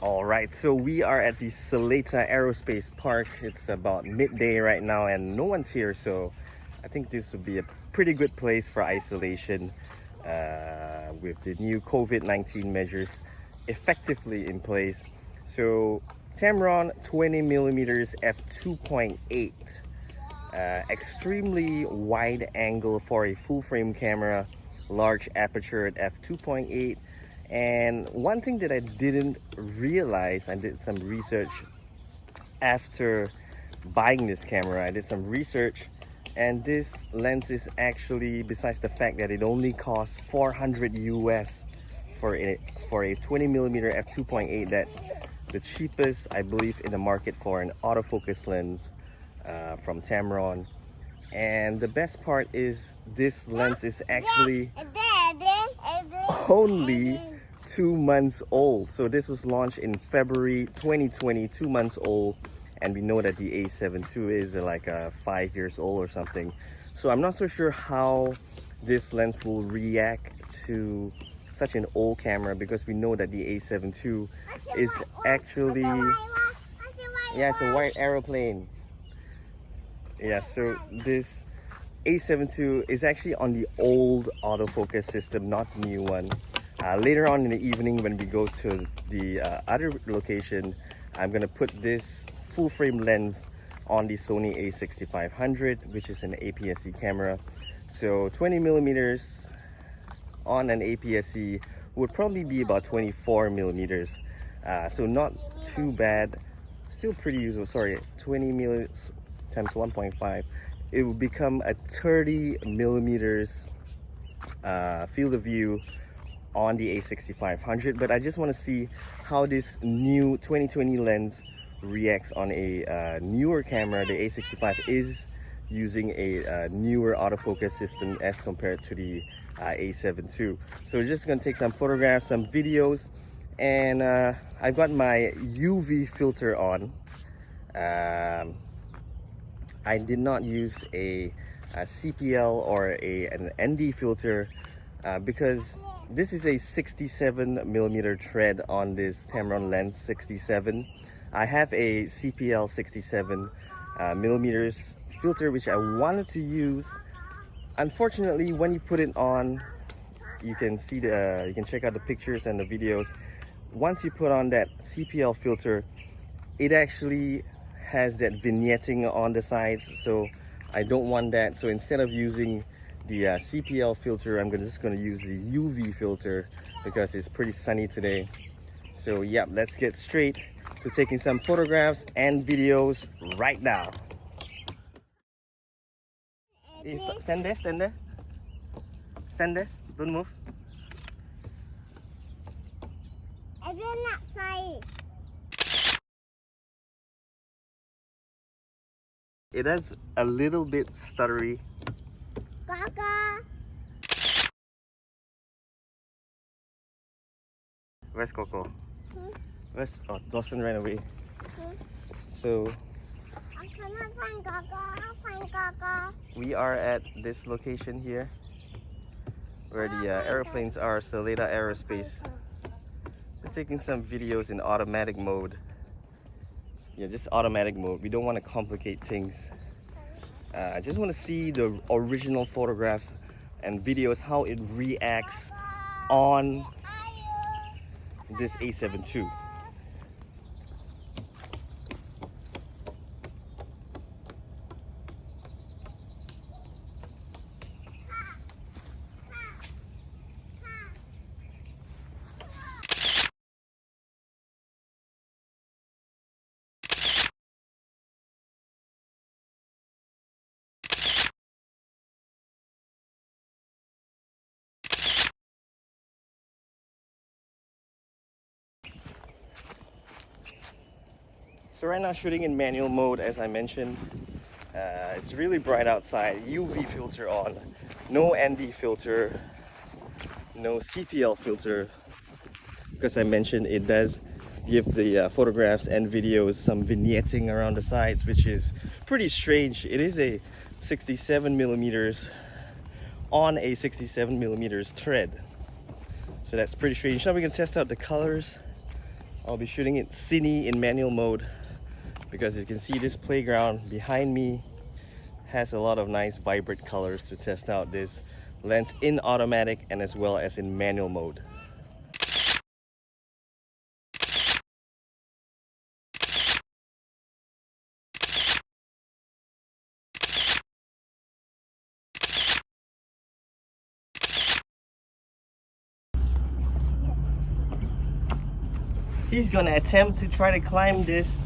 Alright, so we are at the Seletar Aerospace Park. It's about midday right now and no one's here, so I think this would be a pretty good place for isolation with the new COVID-19 measures effectively in place. So Tamron 20mm F2.8, extremely wide angle for a full frame camera, large aperture at f2.8. And one thing that I didn't realize, I did some research after buying this camera. I did some research, and this lens is actually, besides the fact that it only costs 400 US for a 20mm f2.8, that's the cheapest I believe in the market for an autofocus lens from Tamron. And the best part is this lens is actually only 2 months old. So this was launched in February 2020, 2 months old, and we know that the A7II is like 5 years old or something. So I'm not so sure how this lens will react to such an old camera, because we know that the A7II is actually, yeah, it's a white aeroplane. Yeah, so this A7II is actually on the old autofocus system, not the new one. Later on in the evening, when we go to the other location, I'm gonna put this full frame lens on the Sony A6500, which is an APS-C camera. So 20mm on an APS-C would probably be about 24mm. So not too bad, still pretty usable. Sorry, 20mm times 1.5, it will become a 30mm field of view on the A6500. But I just want to see how this new 2020 lens reacts on a newer camera. The A65 is using a newer autofocus system as compared to the A7II. So we're just gonna take some photographs, some videos, and I've got my UV filter on. I did not use a CPL or an ND filter because this is a 67mm thread on this Tamron lens, 67. I have a CPL 67mm filter which I wanted to use. Unfortunately, when you put it on, you can see you can check out the pictures and the videos. Once you put on that CPL filter, it actually has that vignetting on the sides, so I don't want that. So instead of using the CPL filter, I'm just gonna use the UV filter because it's pretty sunny today. So yeah, let's get straight to taking some photographs and videos right now. Stand there, stand there. Stand there, don't move. It has a little bit stuttery. Gaga. Where's Coco? Where's, oh, Dawson ran away. So I cannot find Gaga. I find Gaga. We are at this location here where the airplanes are, Seletar Aerospace. We're taking some videos in automatic mode. Yeah, just automatic mode. We don't want to complicate things. I just want to see the original photographs and videos, how it reacts on this A7II. So right now shooting in manual mode, as I mentioned. It's really bright outside, UV filter on, no ND filter, no CPL filter, because I mentioned it does give the photographs and videos some vignetting around the sides, which is pretty strange. It is a 67mm on a 67mm thread, so that's pretty strange. Now we can test out the colors. I'll be shooting it cine in manual mode because you can see this playground behind me has a lot of nice vibrant colors to test out this lens in automatic and as well as in manual mode. He's gonna attempt to try to climb this.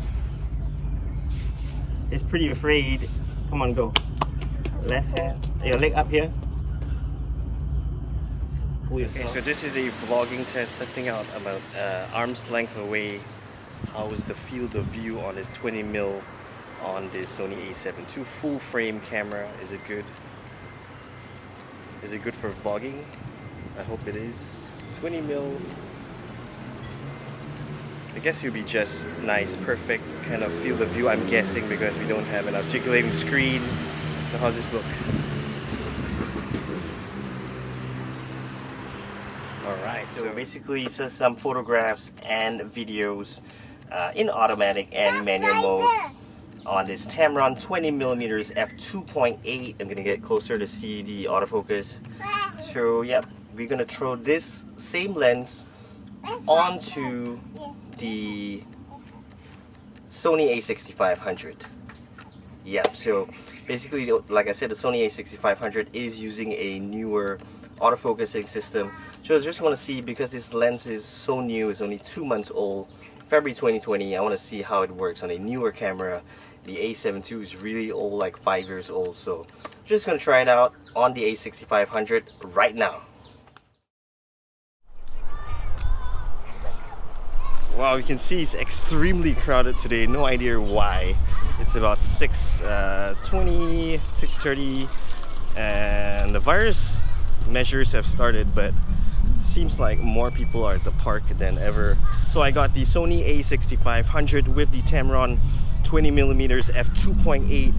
He's pretty afraid. Come on, go. Left hand. Your leg up here. Okay, so this is a vlogging test, testing out about arm's length away. How is the field of view on this 20mm on this Sony A7II full frame camera? Is it good? Is it good for vlogging? I hope it is. 20mm. I guess it'll be just nice, perfect kind of field of view, I'm guessing, because we don't have an articulating screen. So how's this look? Alright, so basically it's just some photographs and videos in automatic and manual mode on this Tamron 20mm F2.8. I'm gonna get closer to see the autofocus. So yep, we're gonna throw this same lens onto the Sony A6500. Yeah, so basically, like I said, the Sony A6500 is using a newer autofocusing system. So I just want to see, because this lens is so new, it's only 2 months old, February 2020, I want to see how it works on a newer camera. The A7II is really old, like 5 years old, so just gonna try it out on the A6500 right now. Wow, you can see it's extremely crowded today. No idea why. It's about 6:20, 6:30, and the virus measures have started, but seems like more people are at the park than ever. So I got the Sony A6500 with the Tamron 20mm F2.8.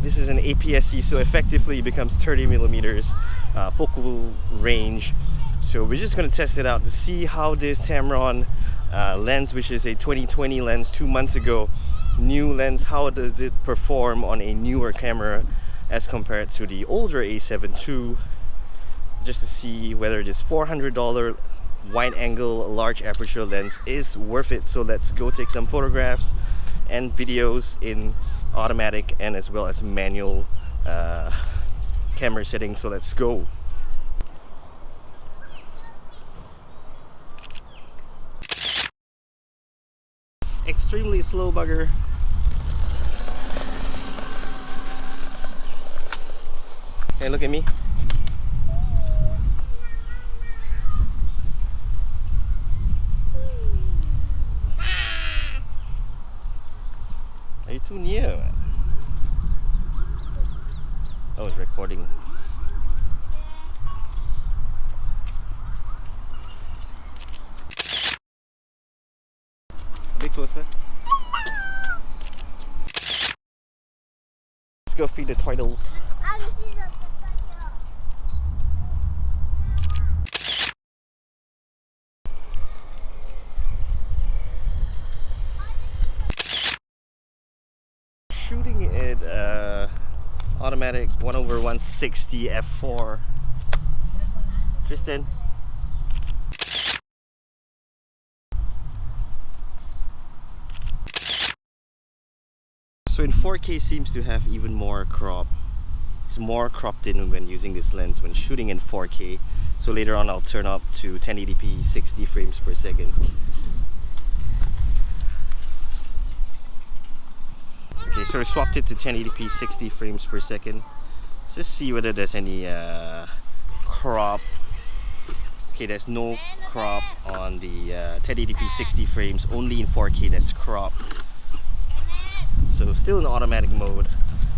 This is an APS-C, so effectively it becomes 30mm focal range. So we're just going to test it out to see how this Tamron lens, which is a 2020 lens 2 months ago, new lens, how does it perform on a newer camera as compared to the older A7II, just to see whether this $400 wide angle large aperture lens is worth it. So let's go take some photographs and videos in automatic and as well as manual camera settings. So let's go. Extremely slow bugger. Hey, look at me. Are you too near, man? I was recording. A bit closer. Let's go feed the turtles. Shooting it automatic 1/160 f4. Tristan. So in 4K seems to have even more crop. It's more cropped in when using this lens when shooting in 4K. So later on I'll turn up to 1080p 60 frames per second. Okay, so I swapped it to 1080p 60 frames per second. Let's just see whether there's any crop. Okay, there's no crop on the 1080p 60 frames, only in 4K there's crop. So still in automatic mode.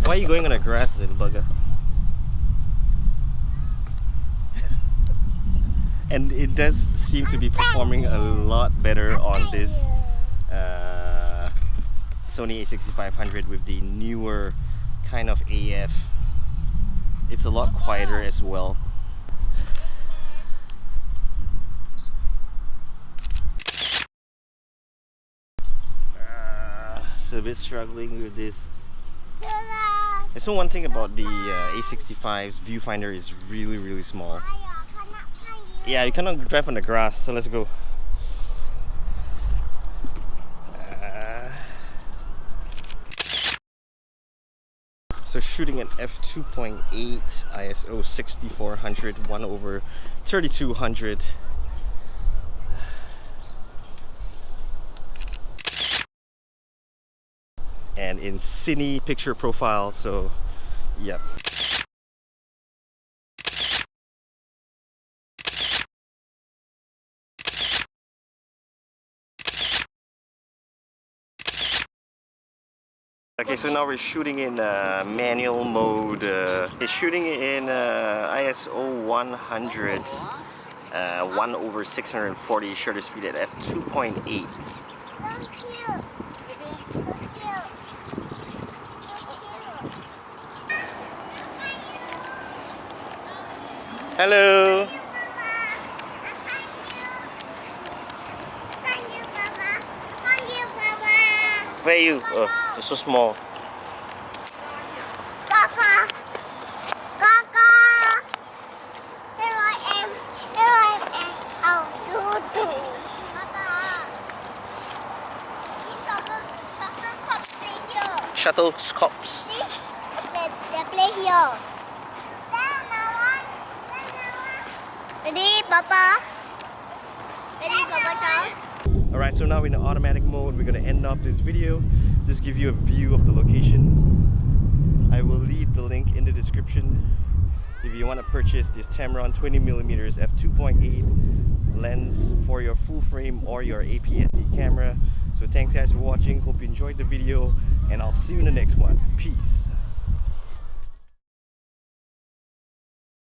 Why are you going on the grass, little bugger? And it does seem to be performing a lot better on this Sony A6500 with the newer kind of AF. It's a lot quieter as well. So a bit struggling with this. And so one thing about the A65's viewfinder is really small. Yeah, you cannot drive on the grass, so let's go. So shooting at f2.8 ISO 6400 1/3200. And in cine picture profile, so yep. Okay, so now we're shooting in manual mode. It's shooting in ISO 100, 1/640 shutter speed at f2.8. Hello. Where are you? Oh, you're so small. Kaka! Kaka! Here I am. Here I am. How to do? Kaka! Shuttlecocks play here. Shuttlecocks. See? They play here. Ready, Papa? Ready, Papa Charles? Alright, so now in the automatic mode, we're gonna end off this video. Just give you a view of the location. I will leave the link in the description if you want to purchase this Tamron 20mm f2.8 lens for your full frame or your APS-C camera. So thanks guys for watching, hope you enjoyed the video, and I'll see you in the next one. Peace.